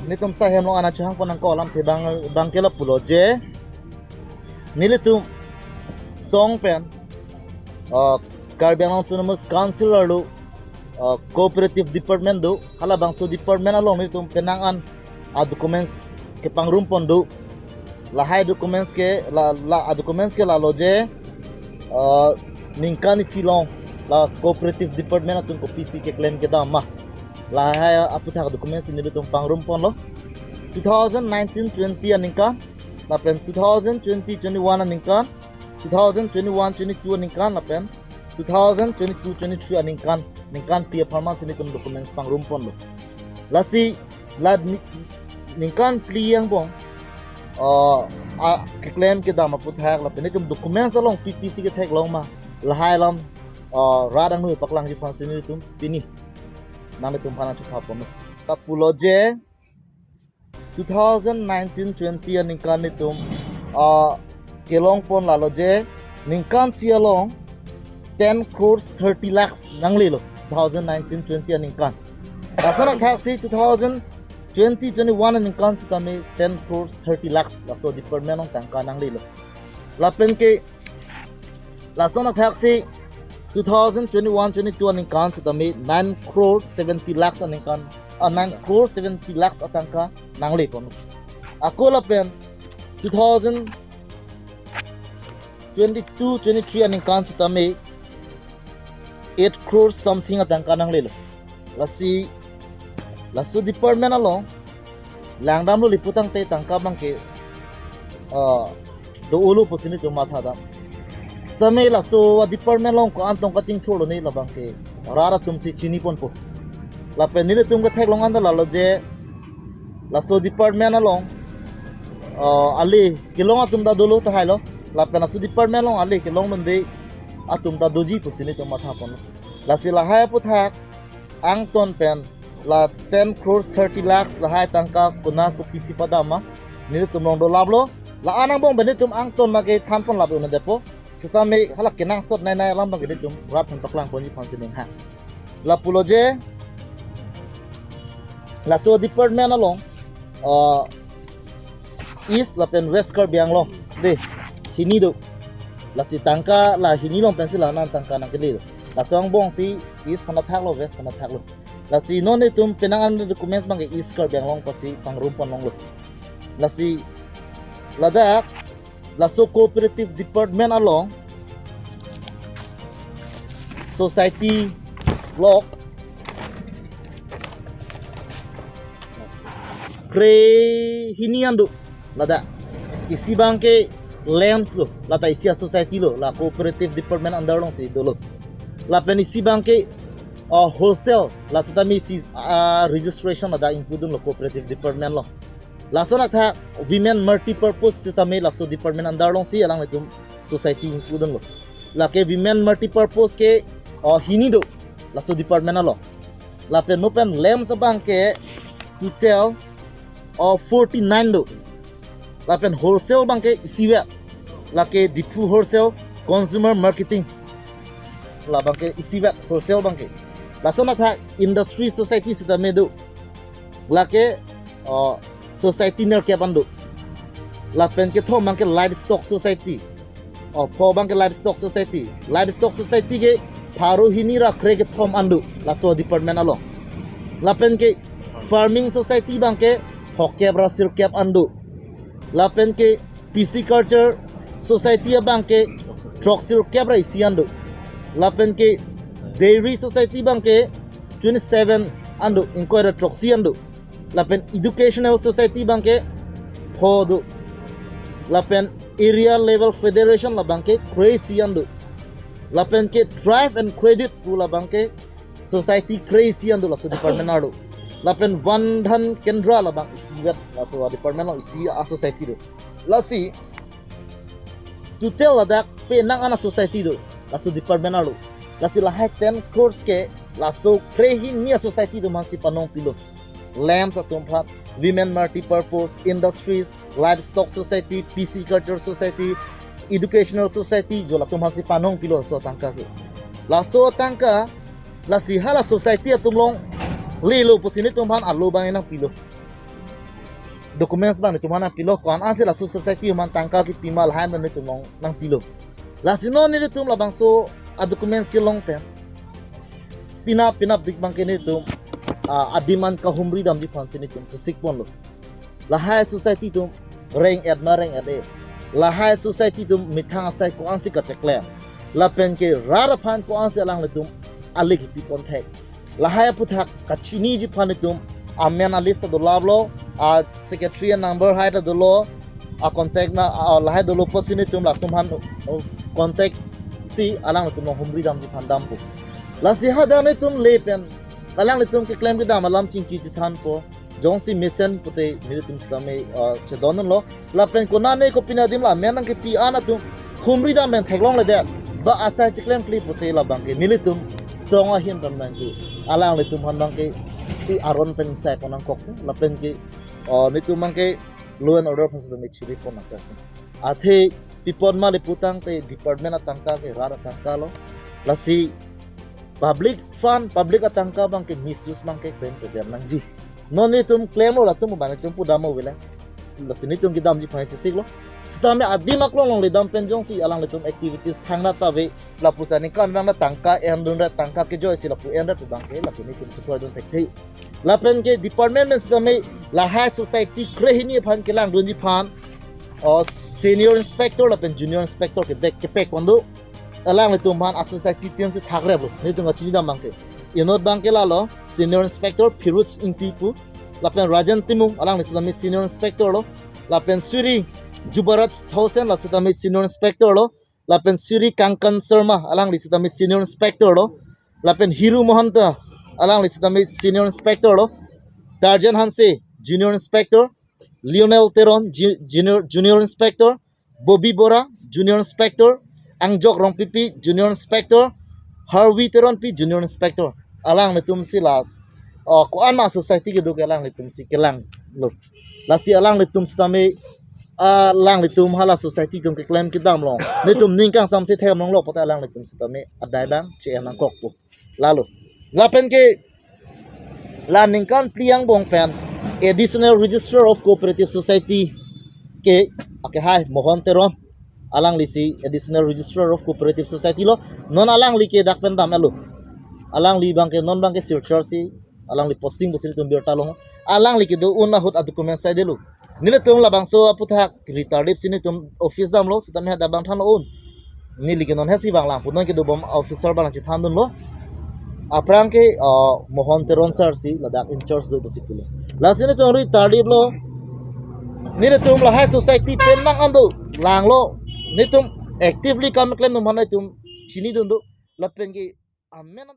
nitum sahem lo ana chang ponang kolam the bang kela pulo je nilitum song pen Caribbean Autonomous Council lo Cooperative Department do hala bang so department along nitum penangan documents ke pangrumpon do lahai documents ke documents ke la loje ningkan silong la Cooperative Department atun ko PC ke claim ke dama lahai aputhak documents ini tum pangrumpon lo 2019-20 aningkan lapen 2020-21 aningkan 2021-22 aningkan lapen 2022-23 aningkan pia performance ini tum documents pangrumpon lo lasi la ningkan pli yang bong claim ke dama aputhak lapen ikum documents along PPC ke thek long ma lahai lam radang nu paklang ji phasini tum pini nami tum phana chukha pon ta puloje 2019-20 ningkan nitum kelong pon laloje ningkan sialong 10 crores 30 lakhs nangli lo 2019-20 ningkan asana taxi 2020-21 ningkan sitame 10 crores 30 lakhs laso department ng tangka nangli lo lapen ke lasona taxi 2021-22 ningkan sitame 9 crores 70 lakhs ningkan 9 crores 70 lakhs atangka nangli pon ako lapen 2022-23 ningkan sitame 8 crores something atangka nangli lo laso department along langdam lo liputang te tangka bangke do ulu posini to matha dam stame laso department long ko antong kaching tholo nei labangke rara tum si chini pon po la penile tum ka thek long anda lalo je laso department along ali kilong atum da dolo ta hailo la penasu department long ali kilong mande atum da doji posini to matha pon lasi la hai puthak ang ton pen la 10 crores 30 lakhs la hai tangka kuna ko pisi padama nil tum long do lablo la anang bong bene tum ang ton mage than pon lablo na depo sitame halak kenang sot nai lam bang gede tum rap pon paklang pon ji phansin ha la puloje la so department along east la pen west kar biang lo de hini do la si tangka la hini long pencil la nan tangka nang kele la song bong si east pana thak lo west pana thak lo la si non ne tum penangan documents bang east kar biang long pasi pangrumpon long lo la si ladak la so cooperative department along society block kre hiniandu lada isi bangke lands lo lata isi society lo la cooperative department under long si dolo la pen isi bangke wholesale la satami si registration lada include lo cooperative department lo lasona tha women multi-purpose sitame laso department under long si alang letum society include lo la ke women multi-purpose ke hini do laso department lo la pen no pen lem sa bangke to tell 49 do la pen wholesale bangke isiwe la ke dipu wholesale consumer marketing la bangke isiwe wholesale bangke lasona tha industry society sitame do la ke society ner ke bandu la pen ke thom bangke livestock society pho bangke livestock society ke pharo hini rakhre ke thom andu la so department alo la pen ke farming society bangke hokep ra sirkep andu la pen ke pisciculture society bangke troxil kebra isiandu la pen ke dairy society bangke 27 andu inquire troxi andu lapen educational society bangke khodu lapen area level federation la bangke crazy andu lapen ke drive and credit pu la bangke society crazy andu la so department adu lapen vandhan kendra la bang isi wet la so department la isi a society do la si to tell that pe nang ana society do la so department adu la si la 10 crores ke la so crehi nia society do man si panong pilo lambs atum phat women multi-purpose industries livestock society pisciculture society educational society jola tum hasi panong pilo so tangka ke la so tangka la si hala society atum long lilo posini tum han alu bang enang pilo documents bang nitum hana pilo kon an se la society man tangka ki pimal han dan nitum nang pilo la sino ni nitum la bang so a documents ki long pen pinap dik bang ke nitum a demand ka humri dam ji phan se nitum so sikpon lo la high society tum reng at la high society tum mithang sai ko an se ka chekle la pen ke rara phan ko an se lang nitum alik pipon thek la high aputhak ka chini ji phan nitum a men a list do lablo a secretary number hai da dolo a contact na la hai dolo posini tum la tum han contact si alang tum humri dam ji phan dam po la si ha da ne tum le pen alang le tum ke claim ke dam alam ching ki than po jong si mission pute ni tum sta me che don lo la pen ko na ne ko pina dim la men ke pi ana tum humri dam men thaklong le de ba asa che claim clip pute la bang ke ni tum songa him dan man ki alang le tum han bang ke ti aron pen sa ko nang kok la pen ke nitu mangke law and order phas me chiri pon nakta athe pipon ma le putang te department atangka ke rara tangka lo lasi public fund public atangka bang ke misuse mangke claim ke der nang ji no ni tum claim lo la tum ban tum pu damo wela lasi ni tum ki dam ji phai chi sik lo sita me adi mak long le dam pen jong si alang le tum activities thangna ta ve la pusani kan nang na tangka en dun ra tangka ke joy si la pu en ra tu bang ke la ni tum supply don thek thei la pen ke department men sita me la high society krehini phan ke lang dunji phan senior inspector la pen junior inspector ke back ke pek kondo alang le tum phan a society tian se thakre blo ni tum chini dam bangke inot bangke la lo senior inspector Firuz Intipu la pen Rajan Timung alang le sita senior inspector lo la pen Suri Jubarat Thousand la sita senior inspector lo la pen Suri Kankan Sharma alang le sita senior inspector lo la pen Hiru Mohanta alang le sita senior inspector lo Tarjan Hanse junior inspector Lionel Teron junior inspector Bobby Bora junior inspector Angjok Rongpipi junior inspector Harvey Teron pi junior inspector alang le tum si la ko an ma society ke do ke alang le tum si kelang lo la si alang le tum stame lang le tum hala society kum ke claim ke dam long le tum ning kang sam se them long lo pata alang le tum stame adai bang che an kok po lalo la pen ke la ningkan priang bong pen additional register of cooperative society ke ake hai mohon teron alang lisi additional register of cooperative society lo non alang li ke dak pen dam alo alang li bang ke non bang ke circular si alang li posting bosil tum berta long alang li ke do una hot document sai delu nile tum la bang so aputhak retarded sini tum office dam lo sitam ha da bang than on ni li ke non hesi bang lang punon ke do bom officer bang chi than dun lo aprang ke mohon teron sir si ladak in charge do basipulo lasine chongri tardib lo nire tum la high society pen nang ando lang lo ni tum actively kam claim no manai tum chini dun do la pen ke amen